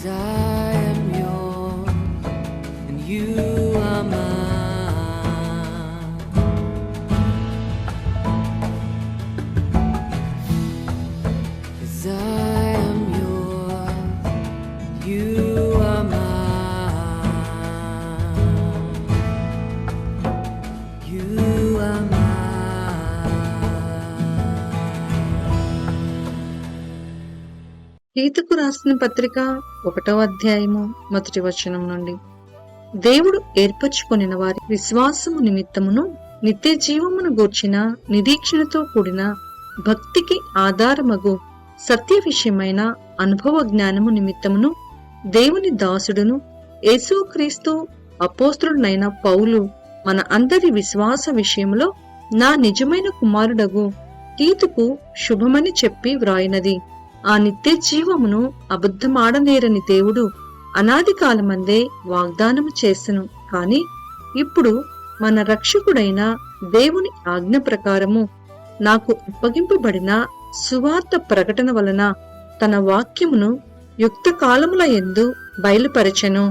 'Cause I am yours and you are mine. 'Cause I am yours, you are mine. You are mine. తీతుకు రాసిన పత్రిక 1వ అధ్యాయము 1వ వచనం నుండి. దేవుడు ఏర్పరచుకొనిన వారి విశ్వాసము నిమిత్తమును నిత్య జీవమును గూర్చిన నిరీక్షణతో కూడిన భక్తికి ఆధారమగు సత్య విషయమైన అనుభవ జ్ఞానము నిమిత్తమును దేవుని దాసుడును యేసుక్రీస్తు అపోస్తలుడైన పౌలు మన అందరి విశ్వాస విషయములో నా నిజమైన కుమారుడగు తీతుకు శుభమని చెప్పి వ్రాయినది. ఆ నిత్య జీవమును అబద్ధమాడనేరని దేవుడు అనాది కాలమందే వాగ్దానము చేసెను. కాని ఇప్పుడు మన రక్షకుడైన దేవుని ఆజ్ఞ ప్రకారము నాకు అప్పగింపబడిన సువార్త ప్రకటన వలన తన వాక్యమును యుక్త కాలముల యందు బయలుపరచెను.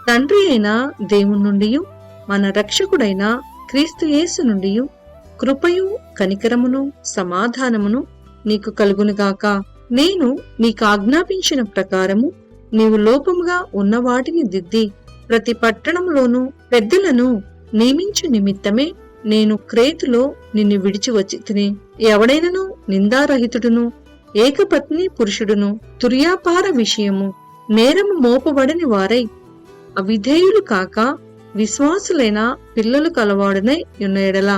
తండ్రి అయిన దేవుని నుండి మన రక్షకుడైన క్రీస్తు యేసు నుండి కృపయు కనికరమును సమాధానమును నీకు కలుగునుగాక. నేను నీకు ఆజ్ఞాపించిన ప్రకారము నీవు లోపముగా ఉన్న వాటిని దిద్ది ప్రతి పట్టణంలోనూ పెద్దలను నియమించు నిమిత్తమే నేను క్రేతులో నిన్ను విడిచి వచ్చితిని. ఎవడైనను నిందారహితుడును ఏకపత్ని పురుషుడును తుర్యాపార విషయము నేరము మోపబడని వారై అవిధేయులు కాక విశ్వాసులైన పిల్లలు కలవాడునై ఉన్న ఎడల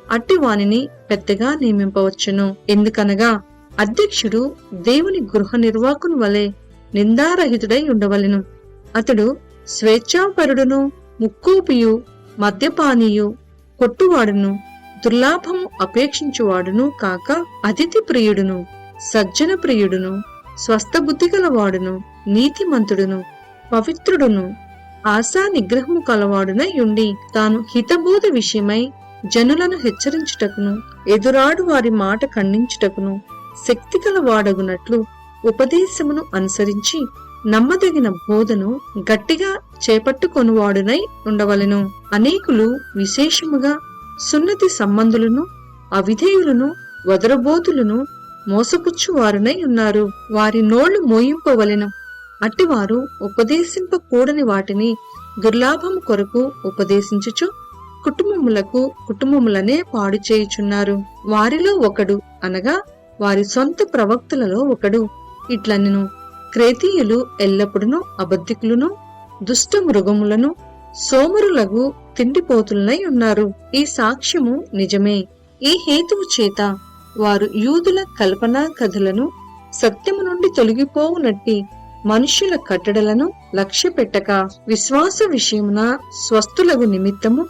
అట్టి వానిని పెద్దగా నియమింపవచ్చును. ఎందుకనగా అధ్యక్షుడు దేవుని గృహ నిర్వాహకుని వలె నిందారహితుడై ఉండవలెను. అతడు స్వేచ్ఛాపరుడును ముక్కోపియు మద్యపానీయు కొట్టువాడును దుర్లాభము అపేక్షించువాడును కాక అతిథి ప్రియుడును సజ్జన ప్రియుడును స్వస్థ బుద్ధి గలవాడును నీతిమంతుడును పవిత్రుడును ఆశా నిగ్రహము కలవాడునై ఉండి తాను హితబోధ విషయమై జనులను హెచ్చరించుటకును ఎదురాడు వారి మాట ఖండించుటకును శక్తి కలవాడగునట్లు ఉపదేశమును అనుసరించి నమ్మదగిన బోధను గట్టిగా చేపట్టుకొనువాడునై ఉండవలెను. అనేకులు విశేషముగా సున్నతి సంబంధులను అవిధేయులను వదరబోతులను మోసపుచ్చువారునై ఉన్నారు. వారి నోళ్లు మోయింపవలెను. అట్టివారు ఉపదేశింపకూడని వాటిని దుర్లాభము కొరకు ఉపదేశించుచు కుటుంబములనే పాడు చేయుచున్నారు. వారిలో ఒకడు అనగా వారి సొంత ప్రవక్తలలో ఒకడు ఇట్లనెను, క్రేతీయులు ఎల్లప్పుడూ అబద్ధికులను దుష్ట మృగములను సోమరులగు తిండిపోతులనై ఉన్నారు. ఈ సాక్ష్యము నిజమే. ఈ హేతువు చేత వారు యూదుల కల్పనా కథలను సత్యము నుండి తొలగిపోవునట్టి మనుష్యుల కట్టడలను లక్ష్య పెట్టక విశ్వాస విషయమున స్వస్థులగు నిమిత్తము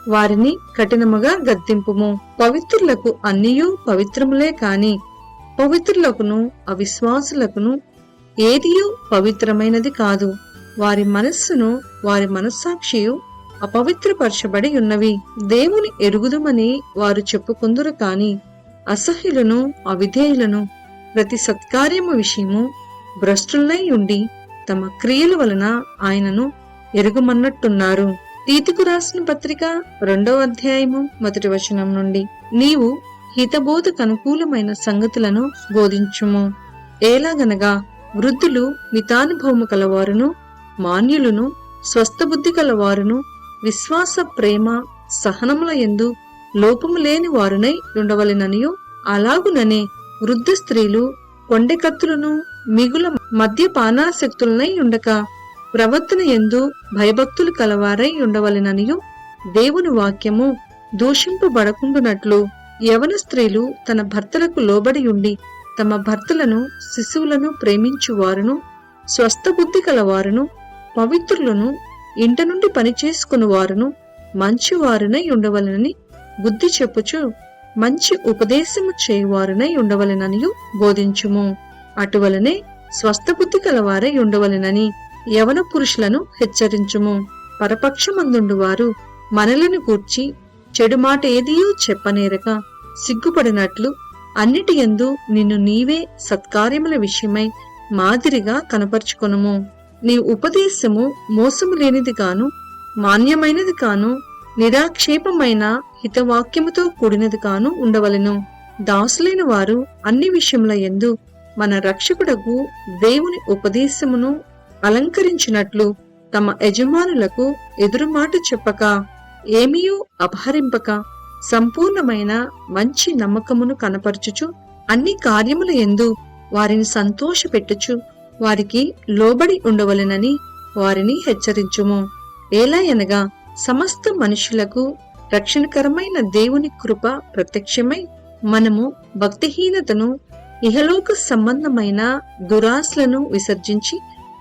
వారిని కఠినముగా గద్దింపుము. పవిత్రులకు అన్నియూ పవిత్రములే కాని పవిత్రులకును అవిశ్వాసులకును ఏదియూ పవిత్రమైనది కాదు. వారి మనస్సును వారి మనస్సాక్షియు అపవిత్రపరచబడి ఉన్నవి. దేవుని ఎరుగుదుమని వారు చెప్పుకుందురు కాని అసహ్యులను అవిధేయులను ప్రతి సత్కార్యము విషయము భ్రష్టులై ఉండి తమ క్రియల వలన ఆయనను ఎరుగుమన్నట్టున్నారు. తీతుకు రాసిన పత్రిక 2వ అధ్యాయము 1వ వచనం నుండి. నీవు హితబోధకు అనుకూలమైన సంగతులను బోధించుము. ఏలాగనగా వృద్ధులు మితానుభవము కలవారును మాన్యులను స్వస్థబుద్ధి కలవారును విశ్వాస ప్రేమ సహనముల యందు లోపము లేని వారునై ఉండవలెననియు అలాగుననే వృద్ధ స్త్రీలు కొండెకత్తులను మిగుల మద్యపానాసక్తులనై ఉండక ప్రవర్తన యందు భయభక్తులు కలవారై ఉండవలెననియు దేవుని వాక్యము దూషింపబడకుండునట్లు యవన స్త్రీలు తన భర్తలకు లోబడి ఉండి తమ భర్తలను శిశువులను ప్రేమించువారును స్వస్థబుద్ధి కలవారును పవిత్రులను ఇంట నుండి పనిచేసుకుని వారును మంచివారునై ఉండవలెనని బుద్ధి చెప్పుచు మంచి ఉపదేశము చేయువారునై ఉండవలెననియు బోధించుము. అటువలనే స్వస్థబుద్ధి కలవారై ఉండవలెనని యవన పురుషులను హెచ్చరించుము. పరపక్షమందుండు వారు మనలను గూర్చి చెడు మాట ఏదియూ చెప్పనేరక సిగ్గుపడినట్లు అన్నిటి యందు నిన్ను నీవే సత్కార్యముల విషయమై మాదిరిగా కనపరుచుకొనుము. నీ ఉపదేశము మోసము లేనిది గాను, మాన్యమైనది కాను, నిరాక్షేపమైన హితవాక్యముతో కూడినది కాను ఉండవలెను. దాసులైన వారు అన్ని విషయముల యందు మన రక్షకుడకు దేవుని ఉపదేశమును అలంకరించినట్లు తమ యజమానులకు ఎదురుమాట చెప్పక, ఏమీయూ అపహరింపక, సంపూర్ణమైన మంచి నమ్మకమును కనపరచుచు అన్ని కార్యముల యందు వారిని సంతోషపెట్టుచు వారికి లోబడి ఉండవలెనని వారిని హెచ్చరించుము. ఏలయనగా సమస్త మనుషులకు రక్షణకరమైన దేవుని కృప ప్రత్యక్షమై మనము భక్తిహీనతను, ఇహలోక సంబంధమైన దురాశలను విసర్జించి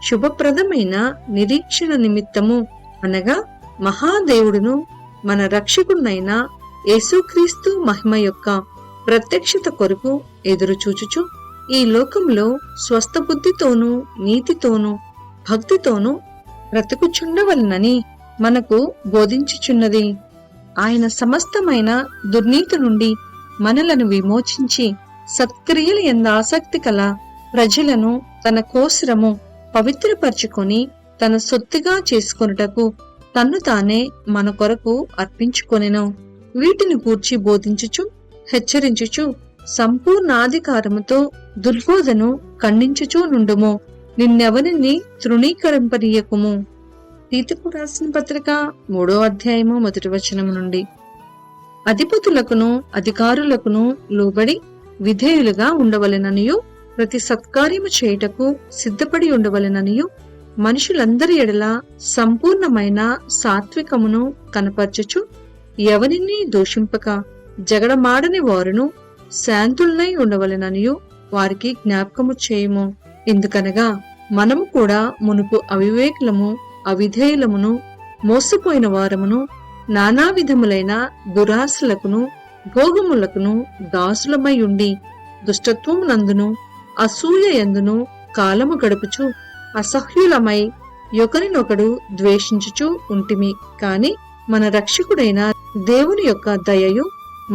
శుభప్రదమైన నిరీక్షణ నిమిత్తము అనగా మహాదేవుడును మన రక్షకుడునైన యేసుక్రీస్తు మహిమ యొక్క ప్రత్యక్షత కొరకు ఎదురుచూచుచు ఈ లోకంలో స్వస్థ బుద్ధితోనూ నీతితోనూ భక్తితోనూ బ్రతుకుచుండవలనని మనకు బోధించుచున్నది. ఆయన సమస్తమైన దుర్నీతి నుండి మనలను విమోచించి సత్క్రియల యందు ఆసక్తి కల ప్రజలను తన కోసరము పవిత్రపరచుకొని తన సొత్తుగా చేసుకొనుటకు తన్ను తానే మన కొరకు అర్పించుకొనెను. వీటిని గూర్చి బోధించుచు హెచ్చరించుచు సంపూర్ణాధికారముతో దుర్బోధను ఖండించుచూ నుండుము. నిన్నెవరిని తృణీకరింపనీయకుము. తీతుకు రాసిన పత్రిక 3వ అధ్యాయము 1వ వచనము నుండి. అధిపతులకును అధికారులకును లోబడి విధేయులుగా ఉండవలెననియు, ప్రతి సత్కార్యము చేయుటకు సిద్ధపడి ఉండవలెననియు, మనుషులందరి ఎడల సంపూర్ణమైన సాత్వికమును కనపరచుచు ఎవరిని దూషింపక జగడమాడని వారును శాంతులనై ఉండవలెననియు వారికి జ్ఞాపకము చేయుము. ఎందుకనగా మనము కూడా మునుపు అవివేకులము, అవిధేయులమును, మోసపోయిన వారమును, నానా విధములైన దురాశలకును భోగములకును దాసులమై ఉండి దుష్టత్వమునందును అసూయ యందును కాలము గడుపుచు అసహ్యులమై ఒకరినొకడు ద్వేషించుచు ఉంటిమి. కాని మన రక్షకుడైన దేవుని యొక్క దయయు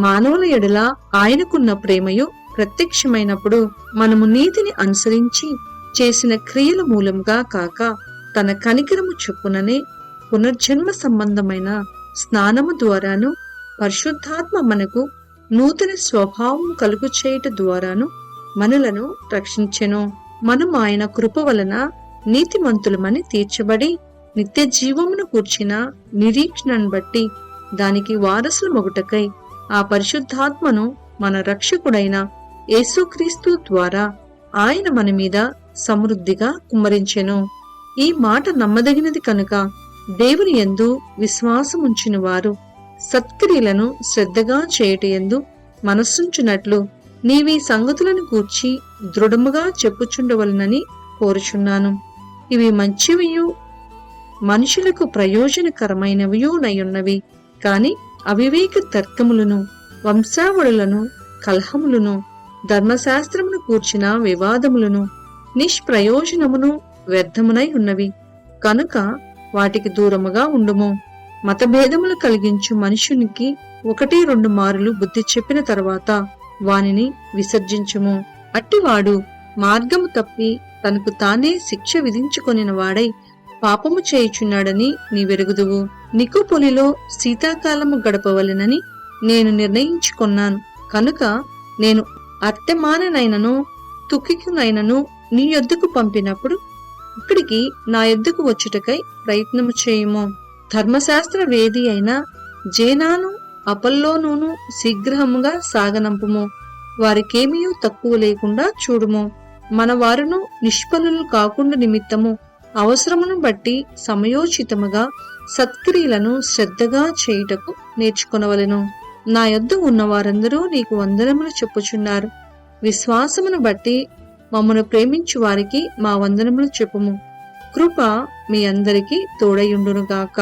మానవుల ఎడల ఆయనకున్న ప్రేమయు ప్రత్యక్షమైనప్పుడు మనము నీతిని అనుసరించి చేసిన క్రియల మూలముగా కాక తన కనికరము చొప్పుననే పునర్జన్మ సంబంధమైన స్నానము ద్వారాను పరిశుద్ధాత్మ మనకు నూతన స్వభావం కలుగు చేయుట ద్వారాను మనలను రక్షించెను. మనం ఆయన కృప వలన నీతిమంతులమని తీర్చబడి నిత్య జీవమును కూర్చిన నిరీక్షణను బట్టి దానికి వారసులమగుటకై ఆ పరిశుద్ధాత్మను మన రక్షకుడైన యేసుక్రీస్తు ద్వారా ఆయన మన మీద సమృద్ధిగా కుమ్మరించెను. ఈ మాట నమ్మదగినది కనుక దేవుని యందు విశ్వాసముంచిన వారు సత్క్రియలను శ్రద్ధగా చేయుటయందు మనస్సుంచునట్లు నీవీ సంగతులను గూర్చి దృఢముగా చెప్పుచుండవలనని కోరుచున్నాను. ఇవి మంచివియు మనుషులకు ప్రయోజనకరమైనవియు నయున్నవి. కాని అవివేక తర్కములను, వంశావళులను, కలహములను, ధర్మశాస్త్రమును కూర్చిన వివాదములను నిష్ప్రయోజనమును వ్యర్థమునై ఉన్నవి కనుక వాటికి దూరముగా ఉండుము. మతభేదములు కలిగించు మనుషునికి 1-2 మారులు బుద్ధి చెప్పిన తరువాత వానిని విసర్జించుము. అట్టివాడు మార్గము తప్పి తనకు తానే శిక్ష విధించుకొనిన వాడై పాపము చేయుచున్నాడని నీవెరుగుదువు. నికోపొలిలో శీతాకాలము గడపవలెనని నేను నిర్ణయించుకొన్నాను కనుక నేను అర్తెమాననైనను తుకికునైనను నీ యొద్దకు పంపినప్పుడు ఇక్కడికి నా యొద్దకు వచ్చుటకై ప్రయత్నము చేయుము. ధర్మశాస్త్ర వేది అయిన జేనాను అపల్లోనూను శీఘ్రముగా సాగనంపుము. వారికేమీ తక్కువ లేకుండా చూడుము. మన వారును నిష్ఫలులు కాకుండా నిమిత్తము అవసరమును బట్టి సమయోచితముగా సత్క్రియలను శ్రద్ధగా చేయుటకు నేర్చుకొనవలెను. నా యొద్ద ఉన్న వారందరూ నీకు వందనములు చెప్పుచున్నారు. విశ్వాసమును బట్టి మమ్మను ప్రేమించు వారికి మా వందనములు చెప్పుము. కృప మీ అందరికీ తోడయుండునుగాక.